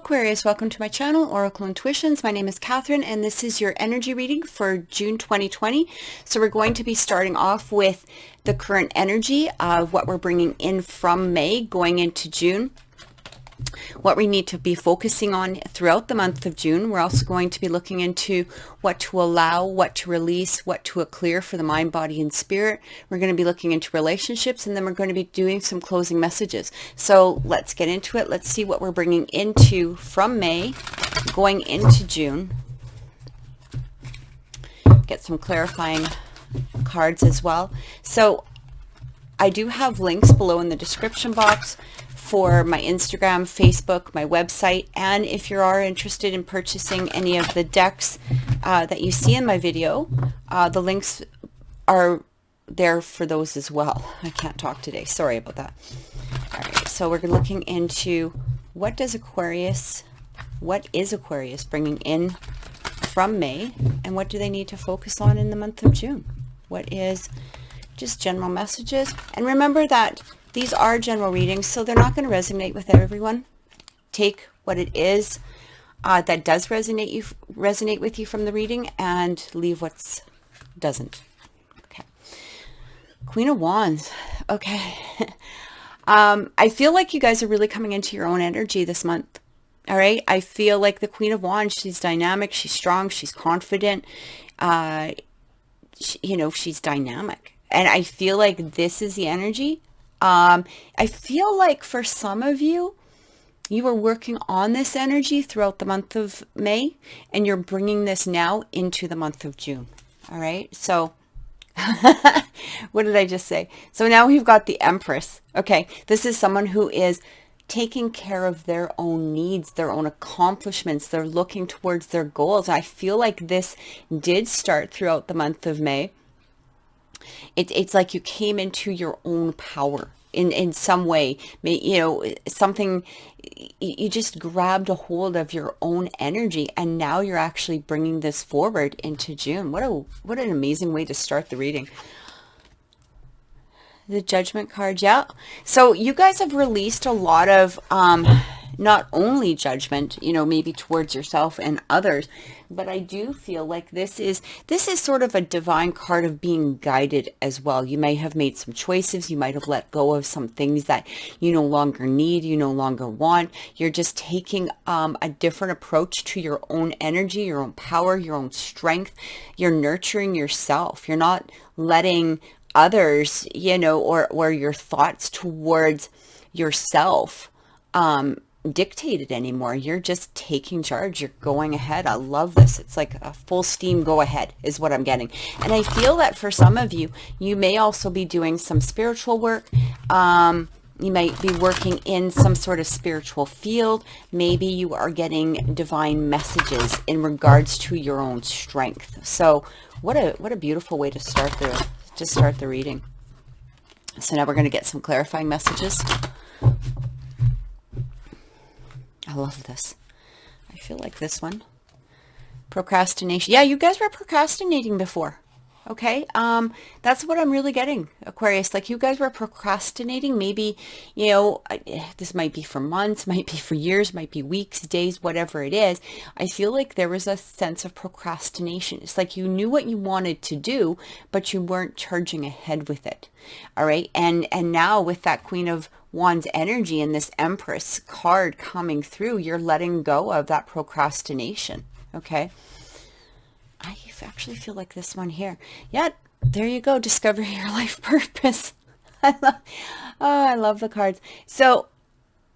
Aquarius, welcome to my channel, Oracle Intuitions. My name is Catherine, and this is your energy reading for June 2020. So we're going to be starting off with the current energy of what we're bringing in from May going into June, what we need to be focusing on throughout the month of June. We're also going to be looking into what to allow, what to release, what to clear for the mind, body, and spirit. We're going to be looking into relationships, and then we're going to be doing some closing messages. So let's get into it. Let's see what we're bringing into from May going into June. Get some clarifying cards as well. So I do have links below in the description box for my Instagram, Facebook, my website, and if you are interested in purchasing any of the decks that you see in my video, the links are there for those as well. I can't talk today. Sorry about that. All right, so we're looking into what is Aquarius bringing in from May, and what do they need to focus on in the month of June? What is just general messages? And remember that these are general readings, so they're not going to resonate with everyone. Take what it is that does resonate with you from the reading, and leave what doesn't. Okay. Queen of Wands. Okay. I feel like you guys are really coming into your own energy this month. All right. I feel like the Queen of Wands, she's dynamic, she's strong, she's confident. She's dynamic. And I feel like this is the energy. I feel like for some of you, you were working on this energy throughout the month of May, and you're bringing this now into the month of June. All right. So what did I just say? So now we've got the Empress. Okay. This is someone who is taking care of their own needs, their own accomplishments. They're looking towards their goals. I feel like this did start throughout the month of May. It's like you came into your own power in some way, something, you just grabbed a hold of your own energy, and now you're actually bringing this forward into June. What an amazing way to start the reading. The Judgment card. Yeah. So you guys have released a lot of, not only judgment, maybe towards yourself and others, but I do feel like this is sort of a divine card of being guided as well. You may have made some choices. You might have let go of some things that you no longer need, you no longer want. You're just taking a different approach to your own energy, your own power, your own strength. You're nurturing yourself. You're not letting others, or your thoughts towards yourself dictated anymore. You're just taking charge. You're going ahead. I love this. It's like a full steam go ahead is what I'm getting. And I feel that for some of you, you may also be doing some spiritual work. You might be working in some sort of spiritual field. Maybe you are getting divine messages in regards to your own strength. So what a beautiful way to start the reading. So now we're going to get some clarifying messages. I love this. I feel like this one. Procrastination. Yeah, you guys were procrastinating before. Okay. That's what I'm really getting, Aquarius. Like, you guys were procrastinating. Maybe, this might be for months, might be for years, might be weeks, days, whatever it is. I feel like there was a sense of procrastination. It's like you knew what you wanted to do, but you weren't charging ahead with it. All right. And now with that Queen of Wands energy and this Empress card coming through, you're letting go of that procrastination. Okay. I actually feel like this one here. Yeah, there you go. Discover your life purpose. I love the cards. So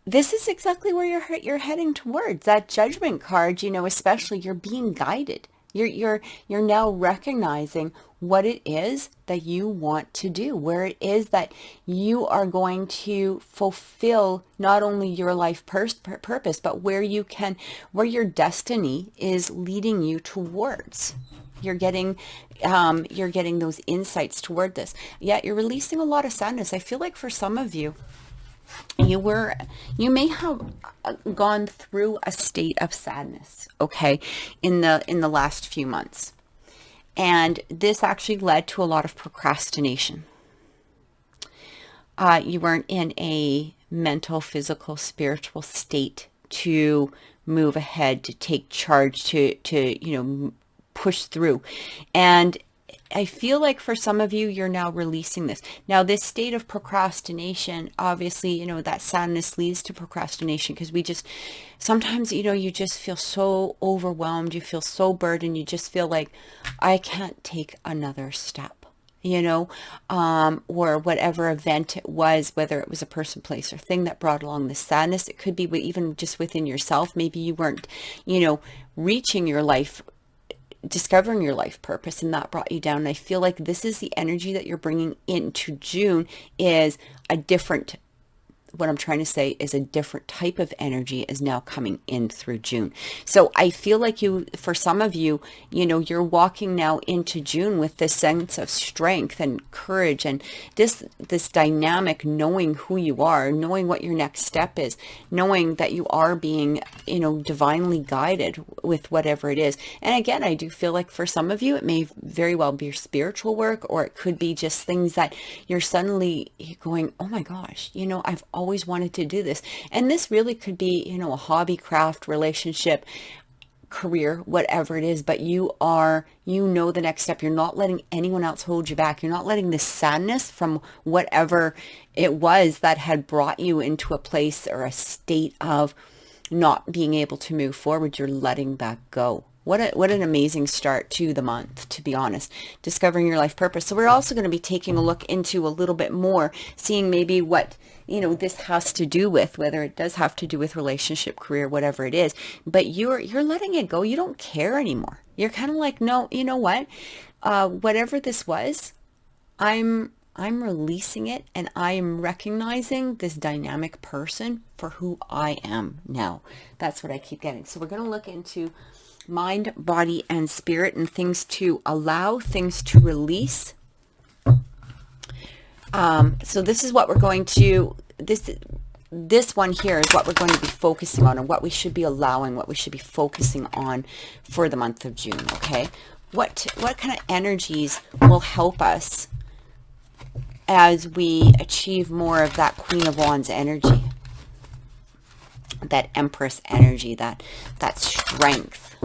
this is exactly where you're heading towards. That Judgment card, especially, you're being guided. You're now recognizing what it is that you want to do, where it is that you are going to fulfill not only your life purpose, but where your destiny is leading you towards. You're getting those insights toward this. Yeah, you're releasing a lot of sadness. I feel like for some of you, you may have gone through a state of sadness, okay, in the last few months. And this actually led to a lot of procrastination. You weren't in a mental, physical, spiritual state to move ahead, to take charge, to push through. And I feel like for some of you, you're now releasing this. Now, this state of procrastination, obviously, that sadness leads to procrastination, because we just, sometimes, you just feel so overwhelmed. You feel so burdened. You just feel like, I can't take another step, or whatever event it was, whether it was a person, place, or thing that brought along the sadness. It could be even just within yourself. Maybe you weren't, reaching your life, discovering your life purpose, and that brought you down. And I feel like this is the energy that you're bringing into June, is a different, what I'm trying to say is a different type of energy is now coming in through June. So I feel like for some of you, you're walking now into June with this sense of strength and courage, and this dynamic, knowing who you are, knowing what your next step is, knowing that you are being, divinely guided with whatever it is. And again, I do feel like for some of you, it may very well be your spiritual work, or it could be just things that you're suddenly going, oh my gosh, I've always wanted to do this. And this really could be, a hobby, craft, relationship, career, whatever it is, but you know the next step. You're not letting anyone else hold you back. You're not letting the sadness from whatever it was that had brought you into a place or a state of not being able to move forward. You're letting that go. What an amazing start to the month, to be honest. Discovering your life purpose. So we're also going to be taking a look into a little bit more, seeing maybe what, this has to do with, whether it does have to do with relationship, career, whatever it is. But you're letting it go. You don't care anymore. You're kind of like, no, you know what? Whatever this was, I'm releasing it, and I am recognizing this dynamic person for who I am now. That's what I keep getting. So we're going to look into mind, body, and spirit, and things to allow, things to release. So this is what we're going to, this one here is what we're going to be focusing on, and what we should be allowing, what we should be focusing on for the month of June. Okay. What kind of energies will help us as we achieve more of that Queen of Wands energy, that Empress energy, that strength,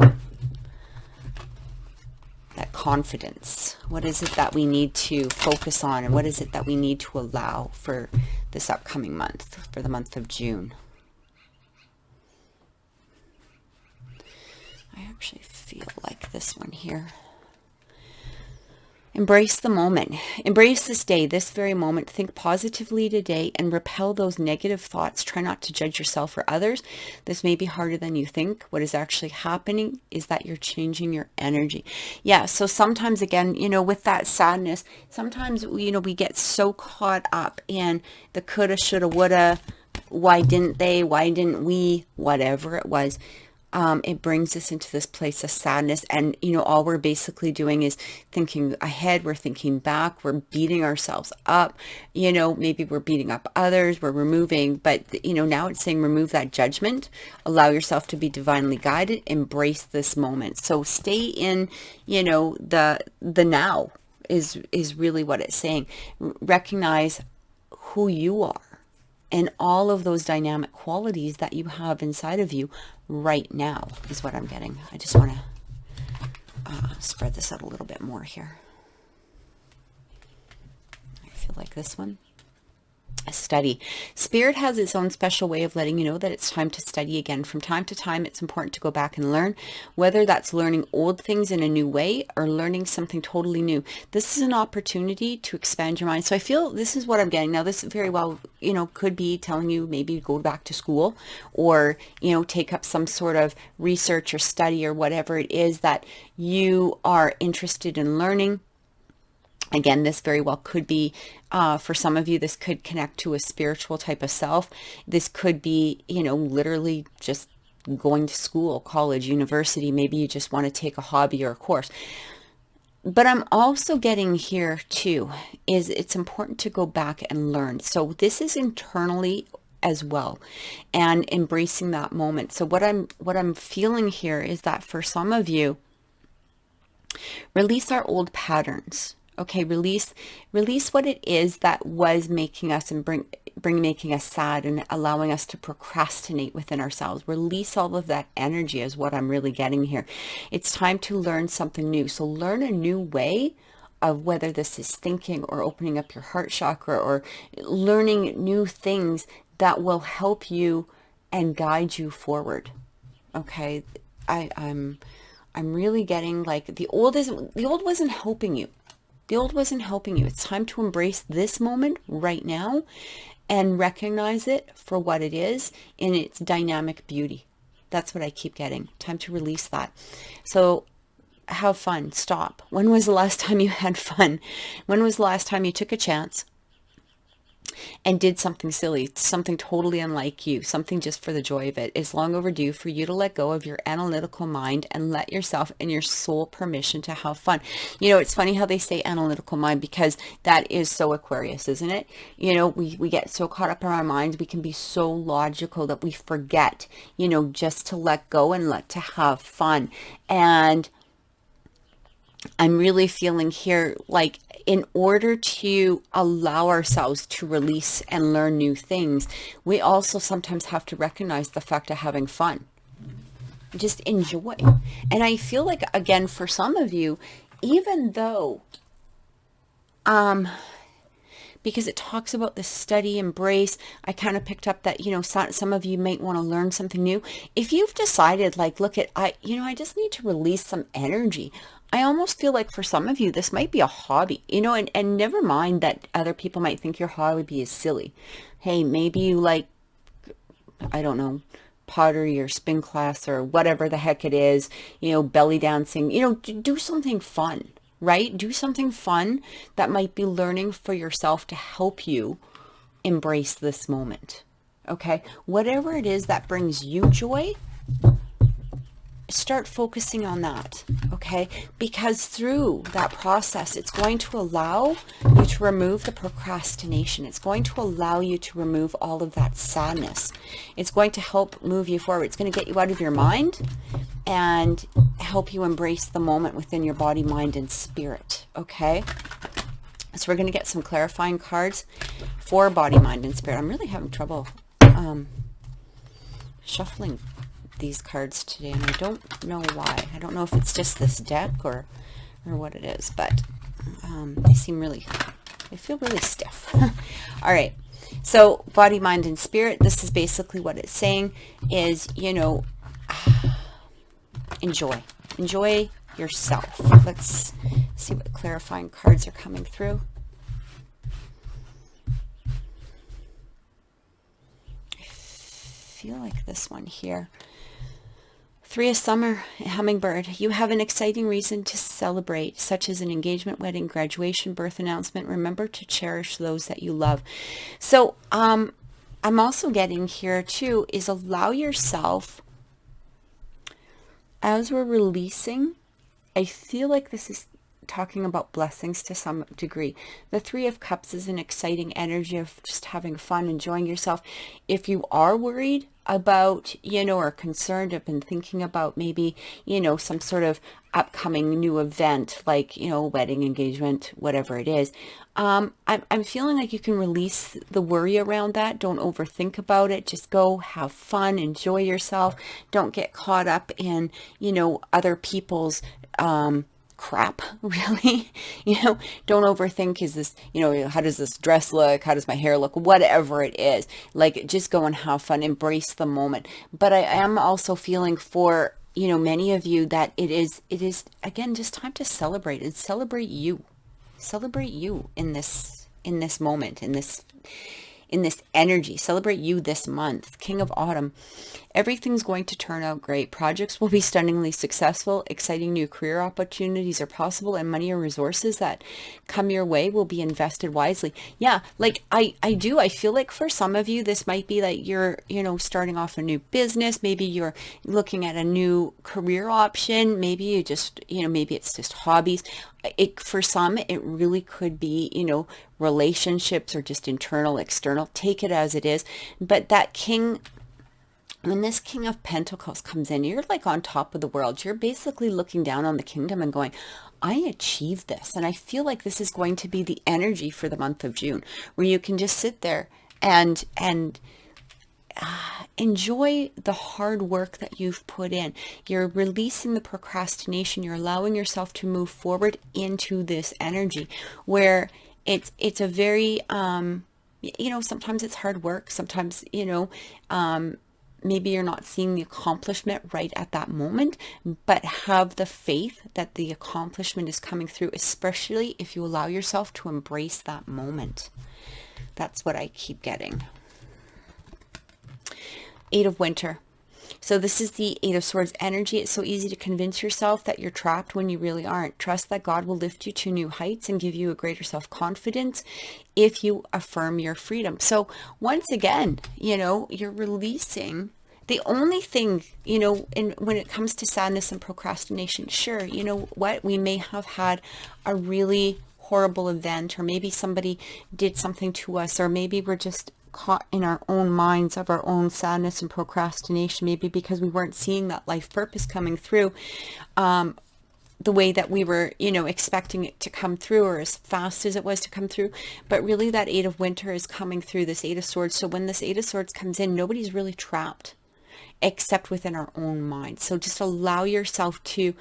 that confidence? What is it that we need to focus on, and what is it that we need to allow for this upcoming month, for the month of June? I actually feel like this one here. Embrace the moment. Embrace this day, this very moment. Think positively today and repel those negative thoughts. Try not to judge yourself or others. This may be harder than you think. What is actually happening is that you're changing your energy. Yeah, so sometimes, again, with that sadness, sometimes, we get so caught up in the coulda, shoulda, woulda, why didn't they, why didn't we, whatever it was. It brings us into this place of sadness, and all we're basically doing is thinking ahead, we're thinking back, we're beating ourselves up, maybe we're beating up others, we're removing, but now it's saying remove that judgment, allow yourself to be divinely guided, embrace this moment. So stay in the now is really what it's saying. Recognize who you are and all of those dynamic qualities that you have inside of you right now is what I'm getting. I just want to spread this out a little bit more here. I feel like this one. A study. Spirit has its own special way of letting you know that it's time to study again. From time to time, it's important to go back and learn, whether that's learning old things in a new way or learning something totally new. This is an opportunity to expand your mind. So I feel this is what I'm getting. Now, this very well, could be telling you maybe go back to school, or, take up some sort of research or study or whatever it is that you are interested in learning. Again, this very well could be, for some of you, this could connect to a spiritual type of self. This could be, literally just going to school, college, university. Maybe you just want to take a hobby or a course. But I'm also getting here too, is it's important to go back and learn. So this is internally as well, and embracing that moment. So what I'm feeling here is that for some of you, release our old patterns. Okay, release what it is that was making us, and making us sad and allowing us to procrastinate within ourselves. Release all of that energy is what I'm really getting here. It's time to learn something new. So learn a new way of, whether this is thinking or opening up your heart chakra or learning new things that will help you and guide you forward. Okay. I'm really getting like the old wasn't helping you. The old wasn't helping you. It's time to embrace this moment right now and recognize it for what it is in its dynamic beauty. That's what I keep getting. Time to release that. So have fun. Stop. When was the last time you had fun? When was the last time you took a chance and did something silly, something totally unlike you, something just for the joy of it? It's long overdue for you to let go of your analytical mind and let yourself and your soul permission to have fun. You know, it's funny how they say analytical mind, because that is so Aquarius, isn't it? You know, we get so caught up in our minds. We can be so logical that we forget, you know, just to let go and to have fun. And I'm really feeling here, like, in order to allow ourselves to release and learn new things, we also sometimes have to recognize the fact of having fun. Just enjoy. And I feel like, again, for some of you, even though, because it talks about the study, embrace, I kind of picked up that, you know, some of you might want to learn something new. If you've decided, like, look at, I just need to release some energy. I almost feel like for some of you, this might be a hobby, you know, and never mind that other people might think your hobby is silly. Hey, maybe you like, I don't know, pottery or spin class or whatever the heck it is, you know, belly dancing, you know, do something fun, right? Do something fun that might be learning for yourself to help you embrace this moment. Okay. Whatever it is that brings you joy, start focusing on that, okay? Because through that process, it's going to allow you to remove the procrastination. It's going to allow you to remove all of that sadness. It's going to help move you forward. It's going to get you out of your mind and help you embrace the moment within your body, mind, and spirit, okay? So we're going to get some clarifying cards for body, mind, and spirit. I'm really having trouble shuffling these cards today, and I don't know why. I don't know if it's just this deck or what it is, but they feel really stiff. All right, so body, mind, and spirit, this is basically what it's saying is, you know, enjoy yourself. Let's see what clarifying cards are coming through. I feel like this one here. 3 of Summer, Hummingbird. You have an exciting reason to celebrate, such as an engagement, wedding, graduation, birth announcement. Remember to cherish those that you love. So I'm also getting here too is allow yourself, as we're releasing, I feel like this is talking about blessings to some degree. The 3 of Cups is an exciting energy of just having fun, enjoying yourself. If you are worried about, you know, or concerned, have been thinking about maybe, you know, some sort of upcoming new event, like, you know, wedding, engagement, whatever it is, I'm feeling like you can release the worry around that. Don't overthink about it. Just go have fun, enjoy yourself. Don't get caught up in, you know, other people's crap, really. You know, don't overthink, is this, you know, how does this dress look? How does my hair look? Whatever it is, like, just go and have fun, embrace the moment. But I am also feeling for, you know, many of you that it is again, just time to celebrate and celebrate you in this moment, in this energy. Celebrate you this month. King of Autumn. Everything's going to turn out great. Projects will be stunningly successful. Exciting new career opportunities are possible, and money or resources that come your way will be invested wisely. Yeah, like I feel like for some of you, this might be like you're, you know, starting off a new business. Maybe you're looking at a new career option. Maybe you just, you know, maybe it's just hobbies. For some, it really could be, you know, relationships or just internal, external. Take it as it is. But that king, when this King of Pentacles comes in, you're like on top of the world. You're basically looking down on the kingdom and going, I achieved this. And I feel like this is going to be the energy for the month of June, where you can just sit there and enjoy the hard work that you've put in. You're releasing the procrastination. You're allowing yourself to move forward into this energy where it's a very, sometimes it's hard work. Sometimes, maybe you're not seeing the accomplishment right at that moment, but have the faith that the accomplishment is coming through, especially if you allow yourself to embrace that moment. That's what I keep getting. Eight of Winter. So this is the Eight of Swords energy. It's so easy to convince yourself that you're trapped when you really aren't. Trust that God will lift you to new heights and give you a greater self-confidence if you affirm your freedom. So once again, you're releasing the only thing, when it comes to sadness and procrastination. Sure, you know what? We may have had a really horrible event, or maybe somebody did something to us, or maybe we're just caught in our own minds of our own sadness and procrastination, maybe because we weren't seeing that life purpose coming through the way that we were, expecting it to come through, or as fast as it was to come through. But really that Eight of Winter is coming through, this Eight of Swords. So when this Eight of Swords comes in, nobody's really trapped except within our own mind. So just allow yourself to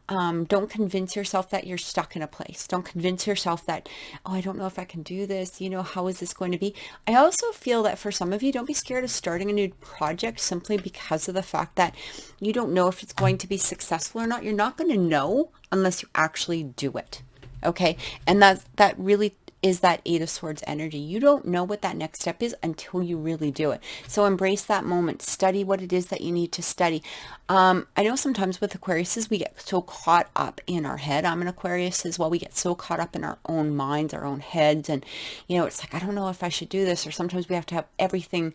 don't convince yourself that you're stuck in a place. Don't convince yourself that, oh, I don't know if I can do this. How is this going to be? I also feel that for some of you, don't be scared of starting a new project simply because of the fact that you don't know if it's going to be successful or not. You're not going to know unless you actually do it. Okay. And that really is that Eight of Swords energy. You don't know what that next step is until you really do it. So embrace that moment. Study what it is that you need to study. I know sometimes with Aquariuses, we get so caught up in our head. I'm an Aquarius as well. We get so caught up in our own minds, our own heads. And, it's like, I don't know if I should do this. Or sometimes we have to have everything,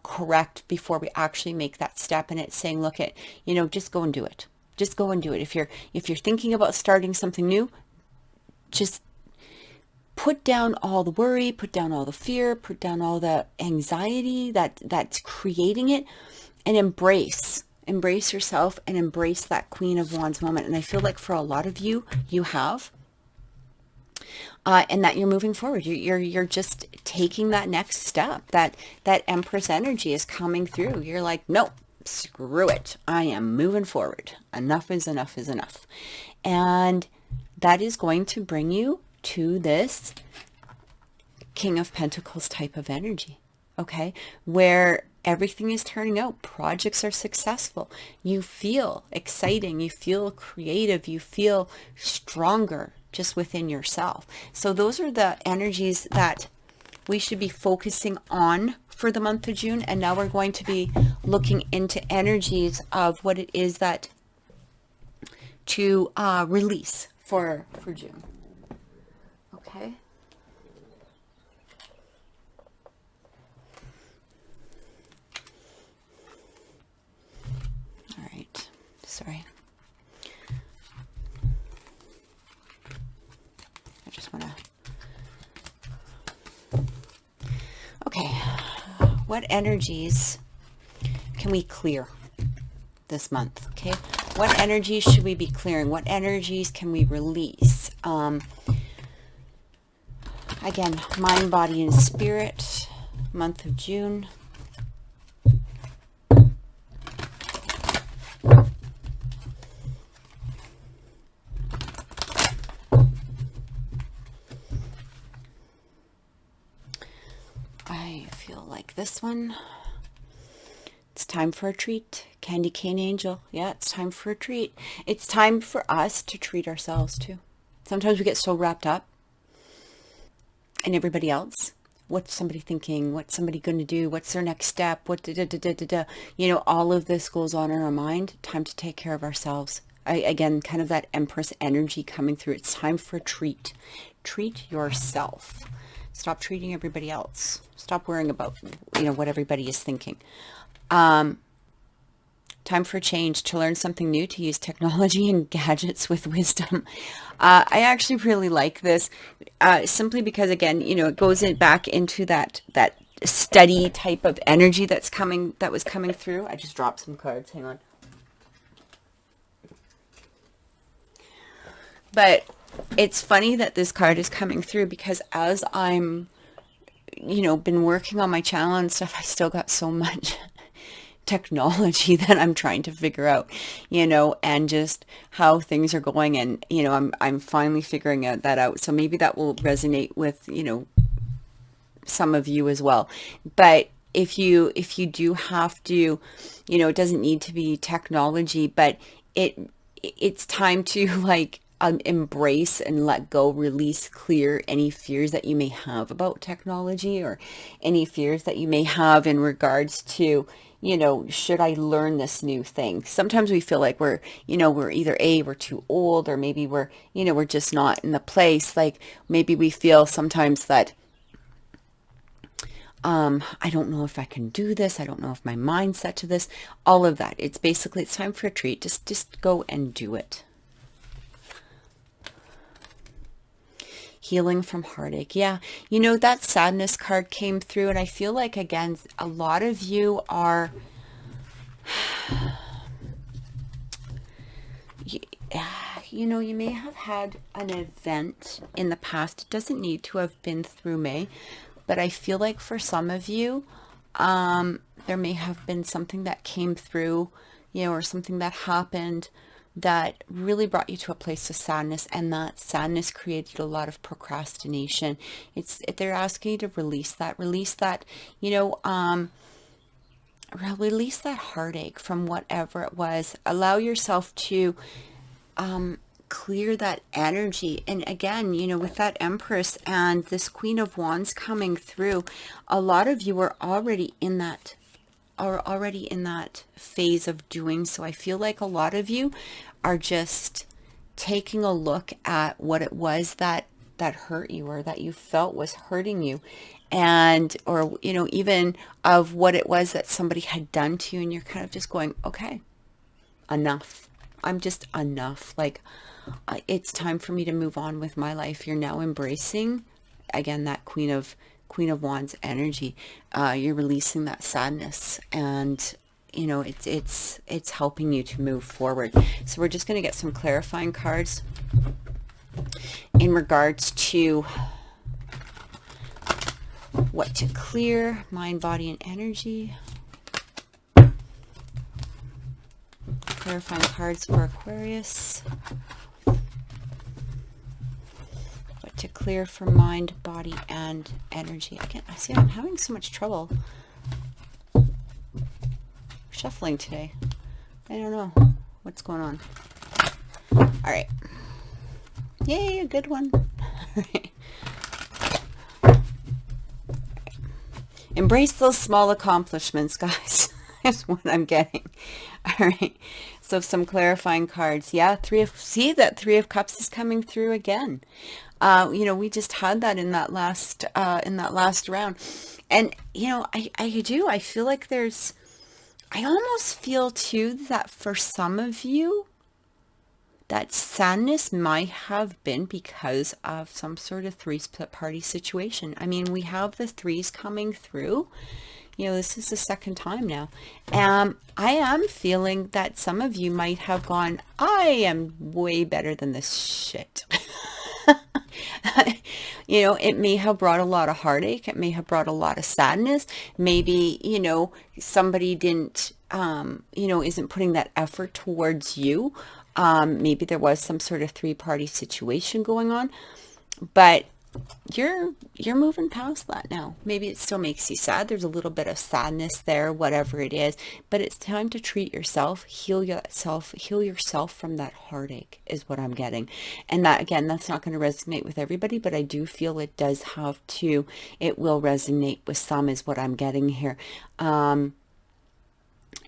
correct before we actually make that step. And it's saying, look, just go and do it. Just go and do it. If you're thinking about starting something new, just put down all the worry, put down all the fear, put down all the anxiety that's creating it, and embrace yourself and embrace that Queen of Wands moment. And I feel like for a lot of you, you have, and that you're moving forward. You're just taking that next step. That Empress energy is coming through. You're like, no, screw it. I am moving forward. Enough is enough is enough. And that is going to bring you to this King of Pentacles type of energy, okay? Where everything is turning out. Projects are successful. You feel exciting. You feel creative. You feel stronger just within yourself. So those are the energies that we should be focusing on for the month of June. And now we're going to be looking into energies of what it is that to release for June. Okay. All right. Sorry. I just want to... Okay. What energies can we clear this month? Okay. What energies should we be clearing? What energies can we release? Again, mind, body, and spirit, month of June. I feel like this one. It's time for a treat. Candy cane angel. Yeah, it's time for a treat. It's time for us to treat ourselves too. Sometimes we get so wrapped up in everybody else. What's somebody thinking? What's somebody going to do? What's their next step? What all of this goes on in our mind. Time to take care of ourselves. Again, kind of that Empress energy coming through. It's time for a treat. Treat yourself. Stop treating everybody else. Stop worrying about, what everybody is thinking. Time for change, to learn something new, to use technology and gadgets with wisdom. I actually really like this, simply because, again, it goes back into that study type of energy that was coming through. I just dropped some cards. Hang on. But it's funny that this card is coming through, because as I'm been working on my channel and stuff, I still got so much technology that I'm trying to figure out, and just how things are going. And, I'm finally figuring that out. So maybe that will resonate with, some of you as well. But if you do have to, it doesn't need to be technology, but it's time to like embrace and let go, release, clear any fears that you may have about technology, or any fears that you may have in regards to, should I learn this new thing? Sometimes we feel like we're either we're too old, or maybe we're just not in the place. Like maybe we feel sometimes that, I don't know if I can do this. I don't know if my mind's set to this, all of that. It's basically, it's time for a treat. Just go and do it. Healing from heartache. Yeah. That sadness card came through, and I feel like, again, a lot of you are, you may have had an event in the past. It doesn't need to have been through May, but I feel like for some of you, there may have been something that came through, or something that happened that really brought you to a place of sadness, and that sadness created a lot of procrastination. They're asking you to release that, release that heartache from whatever it was. Allow yourself to clear that energy. And again, with that Empress and this Queen of Wands coming through, a lot of you are already in that phase of doing so. I feel like a lot of you are just taking a look at what it was that hurt you, or that you felt was hurting you, and or even of what it was that somebody had done to you, and you're kind of just going, okay, enough. I'm just enough. Like, it's time for me to move on with my life. You're now embracing, again, that Queen of Wands energy. You're releasing that sadness, and it's helping you to move forward. So we're just going to get some clarifying cards in regards to what to clear, mind, body, and energy. Clarifying cards for Aquarius. What to clear for mind, body, and energy. Again, I see I'm having so much trouble shuffling today. I don't know what's going on. All right. Yay, a good one. All right. Embrace those small accomplishments, guys. That's what I'm getting. All right. So some clarifying cards. Yeah, see that Three of Cups is coming through again. We just had that in that last round. And I feel like I almost feel too that for some of you, that sadness might have been because of some sort of three-split party situation. I mean, we have the threes coming through. This is the second time now. I am feeling that some of you might have gone, I am way better than this shit. It may have brought a lot of heartache. It may have brought a lot of sadness. Maybe, somebody didn't, isn't putting that effort towards you. Maybe there was some sort of three-party situation going on, but you're moving past that now. Maybe it still makes you sad. There's a little bit of sadness there, whatever it is, but it's time to treat yourself, heal yourself from that heartache is what I'm getting. And that, again, that's not going to resonate with everybody, but I do feel it will resonate with some is what I'm getting here.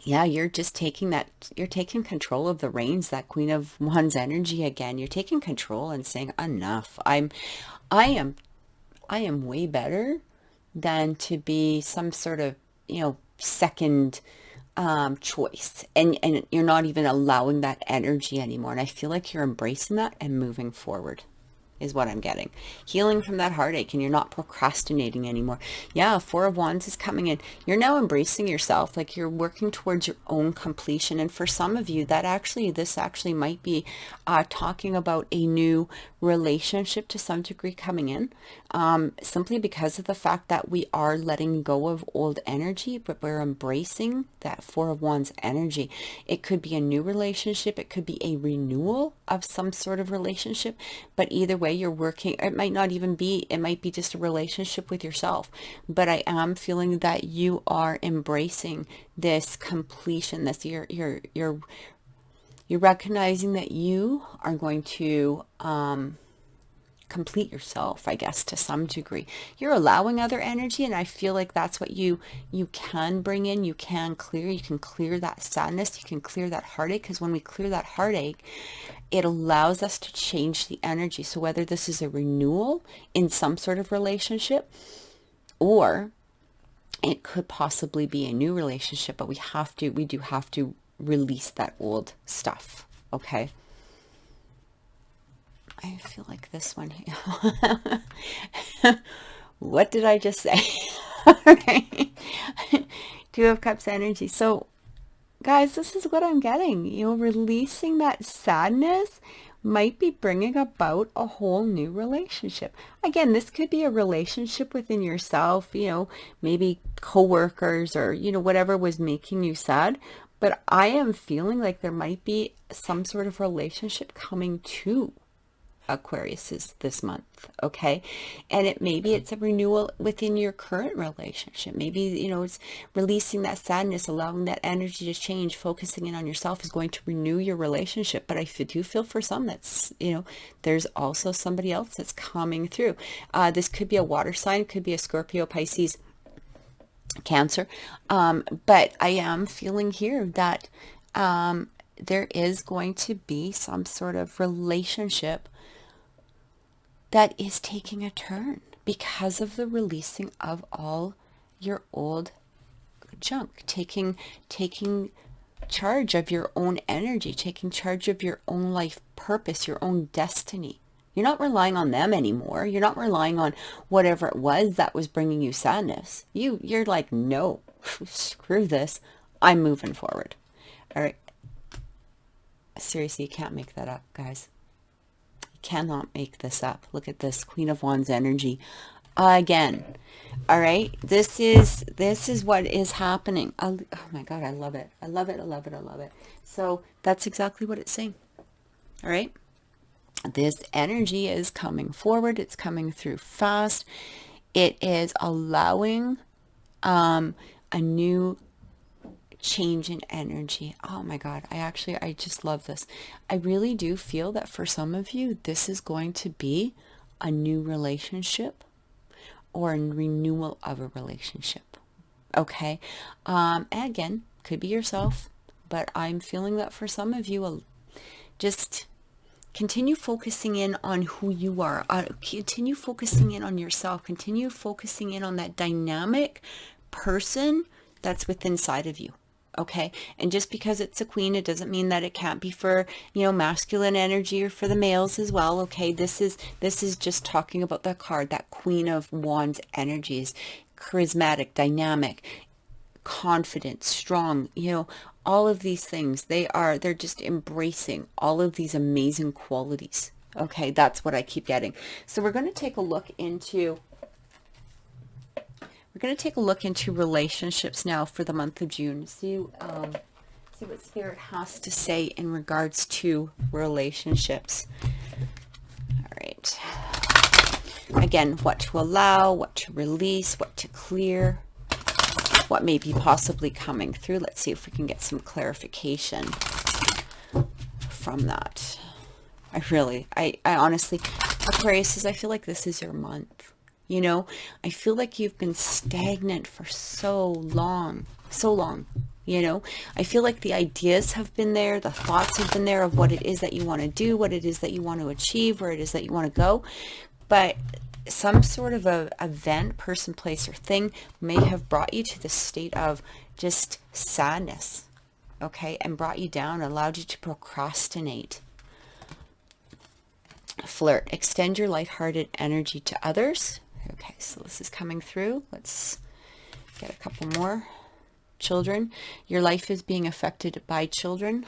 Yeah, you're taking control of the reins, that Queen of Wands energy again. You're taking control and saying, enough. I am way better than to be some sort of, second choice. And you're not even allowing that energy anymore. And I feel like you're embracing that and moving forward. is what I'm getting. Healing from that heartache, and you're not procrastinating anymore. Yeah, Four of Wands is coming in. You're now embracing yourself, like you're working towards your own completion. And for some of you, this actually might be talking about a new relationship to some degree coming in, simply because of the fact that we are letting go of old energy, but we're embracing that Four of Wands energy. It could be a new relationship. It could be a renewal of some sort of relationship, but either way, you're working. It might not even be, it might be just a relationship with yourself, but I am feeling that you are embracing this completion. This you're recognizing that you are going to complete yourself, I guess, to some degree. You're allowing other energy, and I feel like that's what you can bring in. You can clear that sadness, you can clear that heartache, because when we clear that heartache, it allows us to change the energy. So whether this is a renewal in some sort of relationship, or it could possibly be a new relationship, but we do have to release that old stuff. Okay. I feel like this one. What did I just say? All right. Two of Cups energy. So guys, this is what I'm getting. Releasing that sadness might be bringing about a whole new relationship. Again, this could be a relationship within yourself, maybe coworkers, or, whatever was making you sad. But I am feeling like there might be some sort of relationship coming to Aquarius is this month. Okay. And maybe it's a renewal within your current relationship. Maybe, it's releasing that sadness, allowing that energy to change, focusing in on yourself is going to renew your relationship. But I do feel for some that's, there's also somebody else that's coming through. This could be a water sign, could be a Scorpio, Pisces, Cancer. But I am feeling here that, there is going to be some sort of relationship that is taking a turn because of the releasing of all your old junk, taking charge of your own energy, taking charge of your own life purpose, your own destiny. You're not relying on them anymore. You're not relying on whatever it was that was bringing you sadness. You're like, no, screw this. I'm moving forward. All right. Seriously, you can't make that up, guys. Cannot make this up. Look at this Queen of Wands energy again. All right, this is what is happening. Oh my God, I love it. I love it. I love it. I love it. So that's exactly what it's saying. All right, this energy is coming forward. It's coming through fast. It is allowing a new change in energy. Oh my God. I just love this. I really do feel that for some of you, this is going to be a new relationship or a renewal of a relationship. Okay. And again, could be yourself, but I'm feeling that for some of you, just continue focusing in on who you are. Continue focusing in on yourself. Continue focusing in on that dynamic person that's within inside of you. Okay. And just because it's a queen, it doesn't mean that it can't be for, masculine energy or for the males as well. Okay. This is just talking about the card, that Queen of Wands energies, charismatic, dynamic, confident, strong, all of these things. They're just embracing all of these amazing qualities. Okay. That's what I keep getting. So we're going to take a look into relationships now for the month of June. See what Spirit has to say in regards to relationships. All right. Again, what to allow, what to release, what to clear, what may be possibly coming through. Let's see if we can get some clarification from that. I honestly, Aquarius, I feel like this is your month. I feel like you've been stagnant for so long. I feel like the ideas have been there, the thoughts have been there of what it is that you want to do, what it is that you want to achieve, where it is that you want to go. But some sort of a event, person, place, or thing may have brought you to the state of just sadness, okay, and brought you down, allowed you to procrastinate. Flirt. Extend your lighthearted energy to others. Okay, so this is coming through. Let's get a couple more. Children. Your life is being affected by children,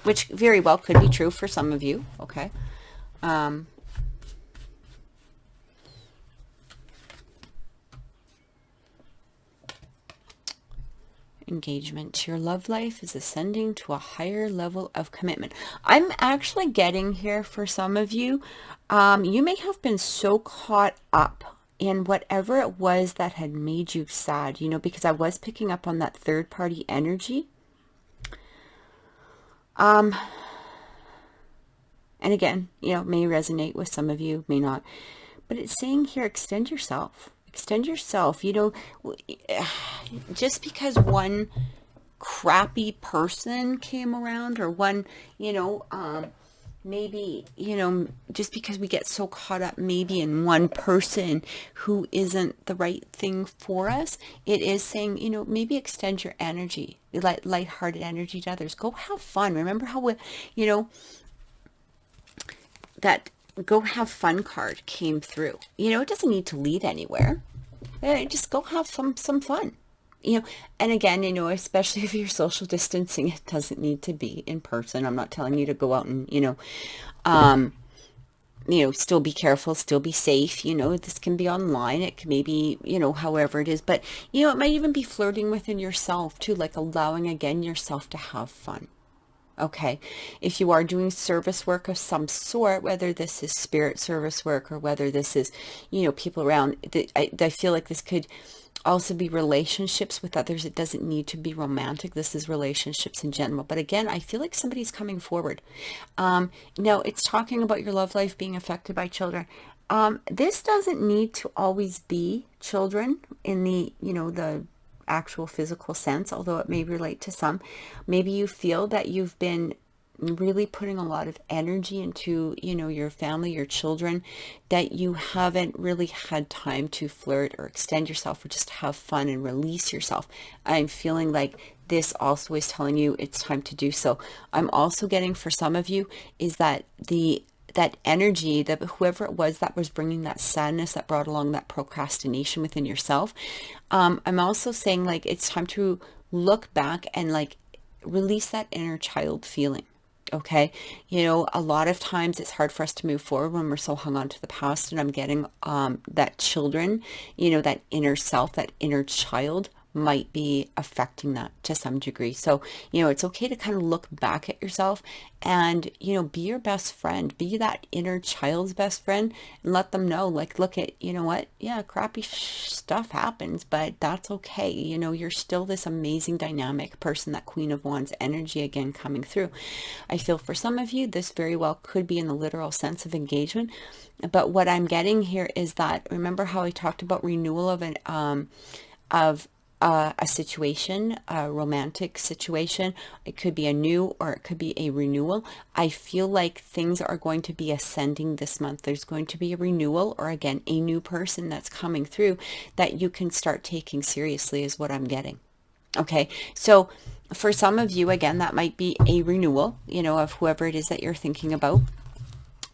which very well could be true for some of you. Okay. Engagement. Your love life is ascending to a higher level of commitment. I'm actually getting here for some of you. You may have been so caught up in whatever it was that had made you sad, you know, because I was picking up on that third party energy. And again, you know, may resonate with some of you, may not, but it's saying here, extend yourself. Extend yourself, you know, just because one crappy person came around, or one, you know, maybe, you know, just because we get so caught up maybe in one person who isn't the right thing for us, it is saying, you know, maybe extend your energy, lighthearted energy to others. Go have fun. Remember how, you know, that go have fun card came through. You know, it doesn't need to lead anywhere. Just go have some fun. You know, and again, you know, especially if you're social distancing, it doesn't need to be in person. I'm not telling you to go out and, you know, still be careful, still be safe. You know, this can be online. It can maybe, you know, however it is. But, you know, it might even be flirting within yourself too, like allowing again yourself to have fun. Okay, if you are doing service work of some sort, whether this is spirit service work or whether this is, you know, people around, I feel like this could also be relationships with others. It doesn't need to be romantic. This is relationships in general. But again, I feel like somebody's coming forward. Now, it's talking about your love life being affected by children. This doesn't need to always be children in the, you know, the actual physical sense, although it may relate to some. Maybe you feel that you've been really putting a lot of energy into, you know, your family, your children, that you haven't really had time to flirt or extend yourself or just have fun and release yourself. I'm feeling like this also is telling you it's time to do so. I'm also getting for some of you is that that energy, that whoever it was that was bringing that sadness, that brought along that procrastination within yourself. I'm also saying like it's time to look back and like release that inner child feeling. Okay. You know, a lot of times it's hard for us to move forward when we're so hung on to the past, and I'm getting that children, you know, that inner self, that inner child might be affecting that to some degree. So, you know, it's okay to kind of look back at yourself and, you know, be your best friend, be that inner child's best friend, and let them know, like, look at, you know what, yeah, crappy stuff happens, but that's okay. You know, you're still this amazing dynamic person, that Queen of Wands energy again coming through. I feel for some of you, this very well could be in the literal sense of engagement. But what I'm getting here is that, remember how I talked about renewal of a situation, a romantic situation. It could be a new or it could be a renewal. I feel like things are going to be ascending this month. There's going to be a renewal, or again, a new person that's coming through that you can start taking seriously is what I'm getting. Okay. So for some of you, again, that might be a renewal, you know, of whoever it is that you're thinking about.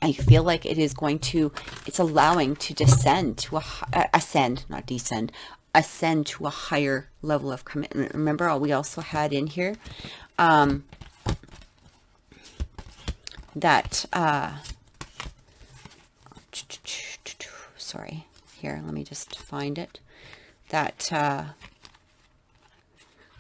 I feel like it is going to, it's allowing to descend to ascend, not descend, ascend to a higher level of commitment. Remember, we also had in here that sorry, here, let me just find it, that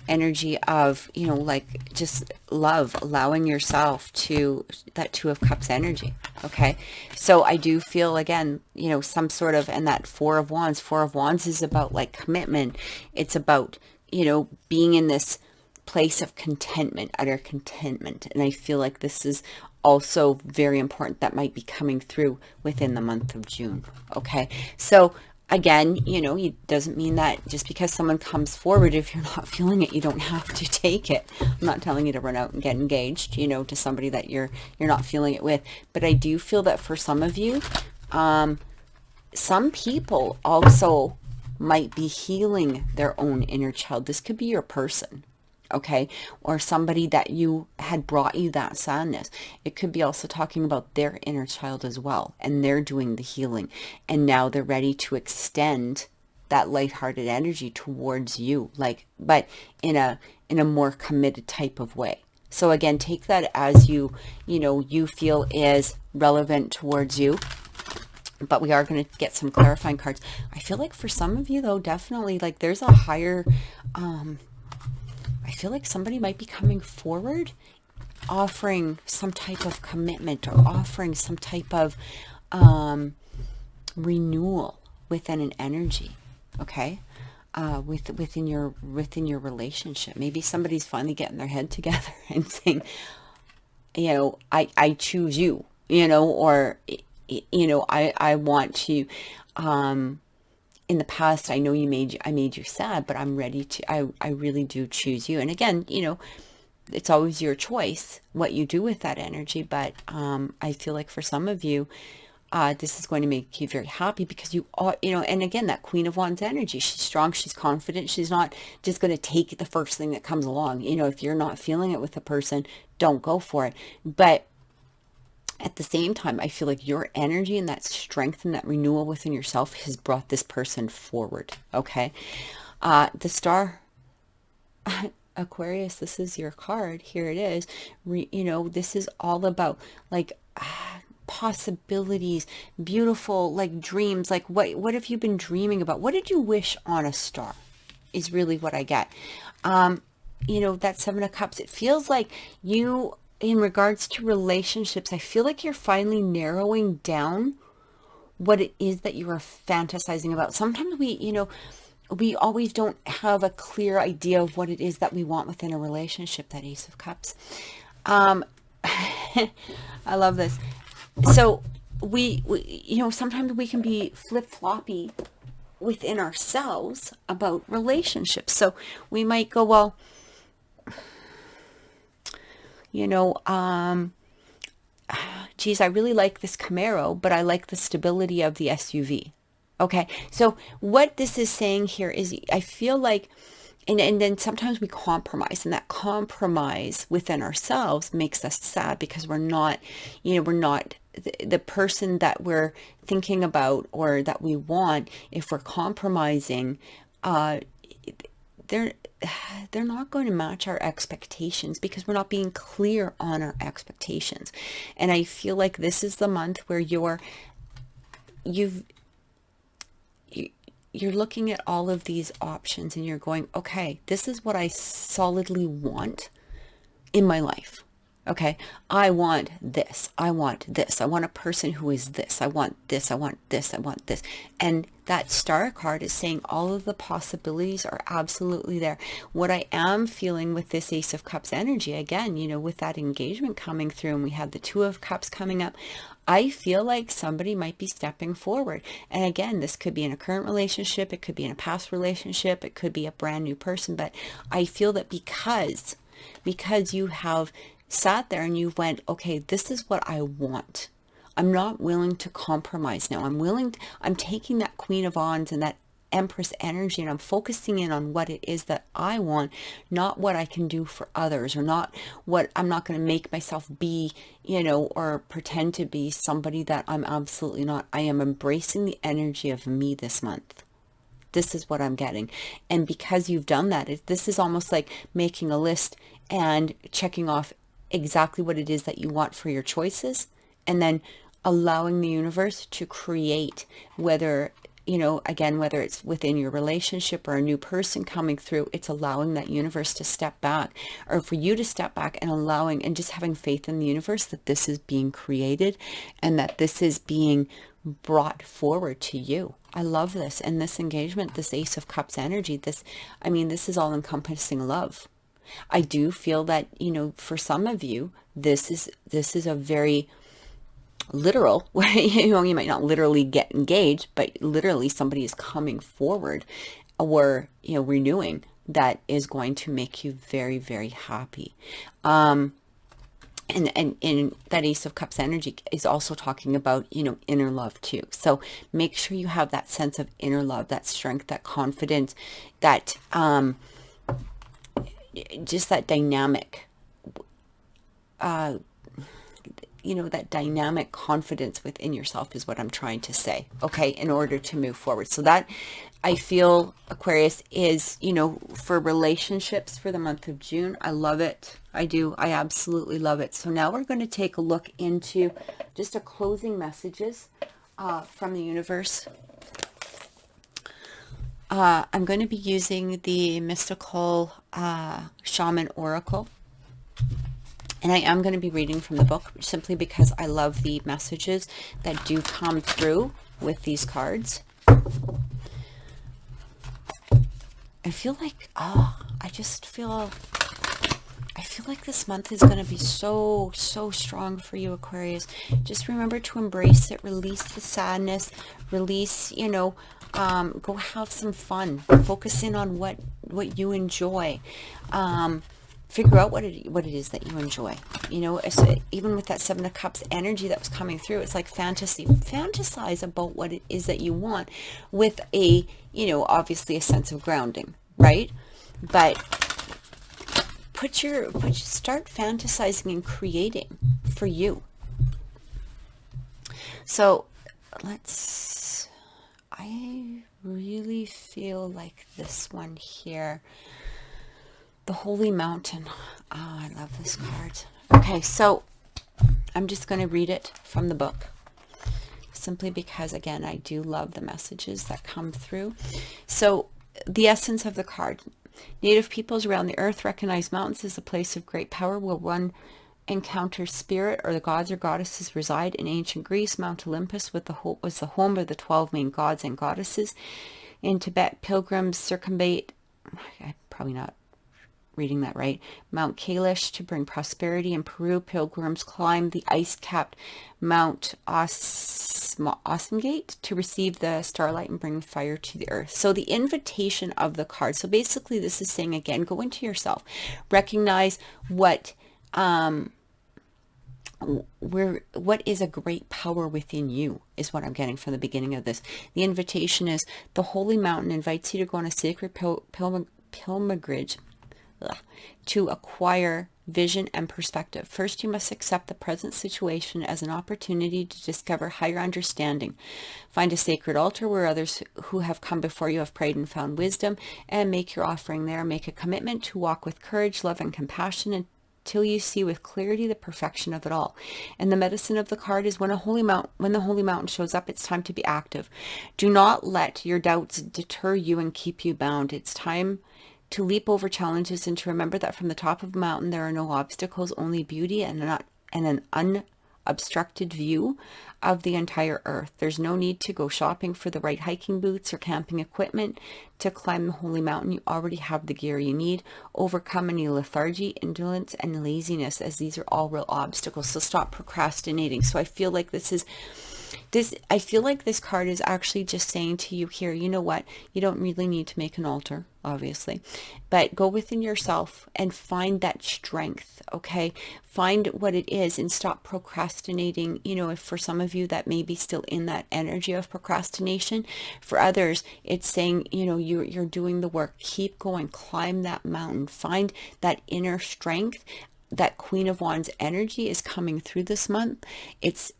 energy of, you know, like just love, allowing yourself to, that Two of Cups energy. Okay. So I do feel again, you know, some sort of, and that Four of Wands is about like commitment. It's about, you know, being in this place of contentment, utter contentment. And I feel like this is also very important. That might be coming through within the month of June. Okay. So again, you know, it doesn't mean that just because someone comes forward, if you're not feeling it, you don't have to take it. I'm not telling you to run out and get engaged, you know, to somebody that you're not feeling it with. But I do feel that for some of you, some people also might be healing their own inner child. This could be your person. okay? Or somebody that you had brought you that sadness. It could be also talking about their inner child as well, and they're doing the healing, and now they're ready to extend that lighthearted energy towards you, like, but in a more committed type of way. So again, take that as you feel is relevant towards you. But we are going to get some clarifying cards. I feel like for some of you, though, definitely, like, there's a higher, I feel like somebody might be coming forward, offering some type of commitment, or offering some type of renewal within an energy, okay? Within your relationship. Maybe somebody's finally getting their head together and saying, I choose you, or I want to, in the past, I know I made you sad, but I'm ready to, I really do choose you. And again, it's always your choice what you do with that energy. But I feel like for some of you, this is going to make you very happy, because you are, and again, that Queen of Wands energy, she's strong, she's confident, she's not just going to take the first thing that comes along. If you're not feeling it with a person, don't go for it. But at the same time, I feel like your energy and that strength and that renewal within yourself has brought this person forward. Okay. The Star, Aquarius, this is your card. Here it is. This is all about, like, possibilities, beautiful, like, dreams. Like, what have you been dreaming about? What did you wish on a star is really what I get. That Seven of Cups, it feels like you, in regards to relationships, I feel like you're finally narrowing down what it is that you are fantasizing about. Sometimes we always don't have a clear idea of what it is that we want within a relationship, that Ace of Cups. I love this. So we sometimes we can be flip-floppy within ourselves about relationships. So we might go, well, geez, I really like this Camaro, but I like the stability of the SUV. Okay. So what this is saying here is, I feel like, and then sometimes we compromise, and that compromise within ourselves makes us sad, because we're not the person that we're thinking about or that we want. If we're compromising, they're not going to match our expectations, because we're not being clear on our expectations. And I feel like this is the month where you're looking at all of these options, and you're going, okay, this is what I solidly want in my life. Okay, I want this. I want this. I want a person who is this. I want this. I want this. I want this. And that Star card is saying all of the possibilities are absolutely there. What I am feeling with this Ace of Cups energy, again, with that engagement coming through, and we had the Two of Cups coming up, I feel like somebody might be stepping forward. And again, this could be in a current relationship. It could be in a past relationship. It could be a brand new person. But I feel that because you have sat there and you went, okay, this is what I want. I'm not willing to compromise now. I'm taking that Queen of Wands and that Empress energy, and I'm focusing in on what it is that I want, not what I can do for others, or not what I'm not going to make myself be, or pretend to be somebody that I'm absolutely not. I am embracing the energy of me this month. This is what I'm getting. And because you've done that, this is almost like making a list and checking off exactly what it is that you want for your choices, and then allowing the universe to create, whether it's within your relationship or a new person coming through, it's allowing that universe to step back, or for you to step back, and allowing and just having faith in the universe that this is being created and that this is being brought forward to you. I love this. And this engagement, this Ace of Cups energy, this is all encompassing love. I do feel that, for some of you, this is a very literal, you might not literally get engaged, but literally somebody is coming forward, or, renewing, that is going to make you very, very happy. And that Ace of Cups energy is also talking about, inner love too. So make sure you have that sense of inner love, that strength, that confidence, that, just that dynamic, that dynamic confidence within yourself is what I'm trying to say, okay, in order to move forward. So that, I feel, Aquarius, is, for relationships for the month of June. I love it. I do. I absolutely love it. So now we're going to take a look into just a closing messages from the universe. I'm going to be using the Mystical Shaman Oracle. And I am going to be reading from the book simply because I love the messages that do come through with these cards. I feel like, I feel like this month is going to be so strong for you, Aquarius. Just remember to embrace it, release the sadness, release, go have some fun, focus in on what you enjoy. Figure out what it is that you enjoy. Even with that Seven of Cups energy that was coming through, it's like fantasize about what it is that you want with a, obviously a sense of grounding, right? But start fantasizing and creating for you. So I really feel like this one here, the Holy Mountain. Oh, I love this card. Okay, so I'm just going to read it from the book, simply because, again, I do love the messages that come through. So the essence of the card: Native peoples around the earth recognize mountains as a place of great power. Will one encounter spirit or the gods or goddesses reside? In ancient Greece, Mount Olympus was the home of the 12 main gods and goddesses. In Tibet, pilgrims circumvent, I'm probably not reading that right, Mount Kailash to bring prosperity. In Peru, pilgrims climb the ice-capped Mount Osengate to receive the starlight and bring fire to the earth. So the invitation of the card. So basically this is saying, again, go into yourself, recognize what is a great power within you, is what I'm getting from the beginning of this. The invitation is the Holy Mountain invites you to go on a sacred pilgrimage to acquire vision and perspective. First, you must accept the present situation as an opportunity to discover higher understanding. Find a sacred altar where others who have come before you have prayed and found wisdom, and make your offering there. Make a commitment to walk with courage, love, and compassion until you see with clarity the perfection of it all. And the medicine of the card is when the Holy Mountain shows up, it's time to be active. Do not let your doubts deter you and keep you bound. It's time to leap over challenges and to remember that from the top of a mountain there are no obstacles, only beauty and an unobstructed view of the entire earth. There's no need to go shopping for the right hiking boots or camping equipment to climb the Holy Mountain. You already have the gear you need. Overcome any lethargy, indolence, and laziness, as these are all real obstacles. So stop procrastinating. So I feel like this card is actually just saying to you here, you know what? You don't really need to make an altar, obviously, but go within yourself and find that strength, okay? Find what it is and stop procrastinating. If for some of you that may be still in that energy of procrastination, for others, it's saying, you're doing the work. Keep going, climb that mountain, find that inner strength. That Queen of Wands energy is coming through this month. It's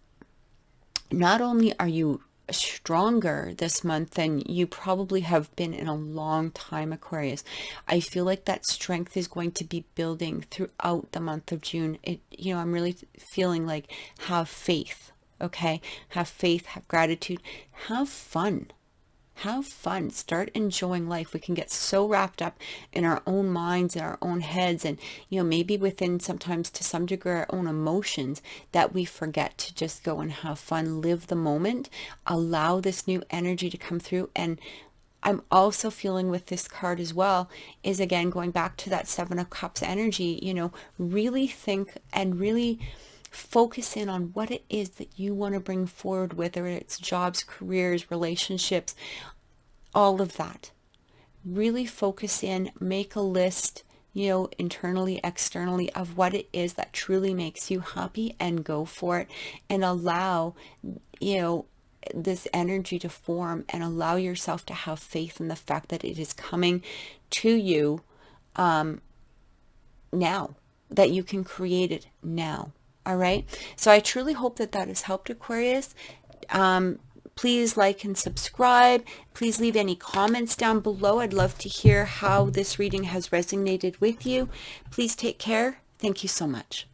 not only are you stronger this month than you probably have been in a long time, Aquarius, I feel like that strength is going to be building throughout the month of June. I'm really feeling like, have faith, okay? Have faith, have gratitude, have fun. Have fun. Start enjoying life. We can get so wrapped up in our own minds and our own heads, and maybe within, sometimes to some degree, our own emotions, that we forget to just go and have fun, live the moment, allow this new energy to come through. And I'm also feeling with this card as well is, again, going back to that Seven of Cups energy, really think and really focus in on what it is that you want to bring forward, whether it's jobs, careers, relationships, all of that. Really focus in, make a list, internally, externally, of what it is that truly makes you happy, and go for it, and allow, this energy to form, and allow yourself to have faith in the fact that it is coming to you, now, that you can create it now. All right. So I truly hope that that has helped, Aquarius. Please like and subscribe. Please leave any comments down below. I'd love to hear how this reading has resonated with you. Please take care. Thank you so much.